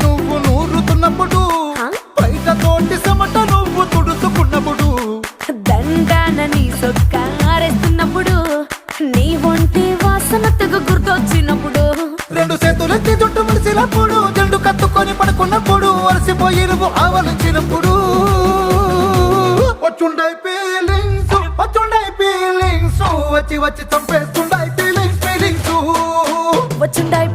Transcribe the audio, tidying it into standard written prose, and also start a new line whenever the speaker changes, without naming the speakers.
నువ్వు నూరుతున్నప్పుడు బయట తోటి సమట నువ్వు తుడుచుకున్నప్పుడు
దండాన నీ సొక్కారేస్తున్నప్పుడు నీ ఒంటి వాసనతకు గుర్తొచ్చినప్పుడు
రెండు చేతులెత్తి జుట్టు ముడిసినప్పుడు జెండు కత్తుకొని పడుకున్నప్పుడు అలసిపోయి నువ్వు ఆవలించినప్పుడు వచ్చుండై ఫీలింగ్స్ వచ్చి వచ్చి చంపేస్తుండై ఫీలింగ్స్
వచ్చుండాయి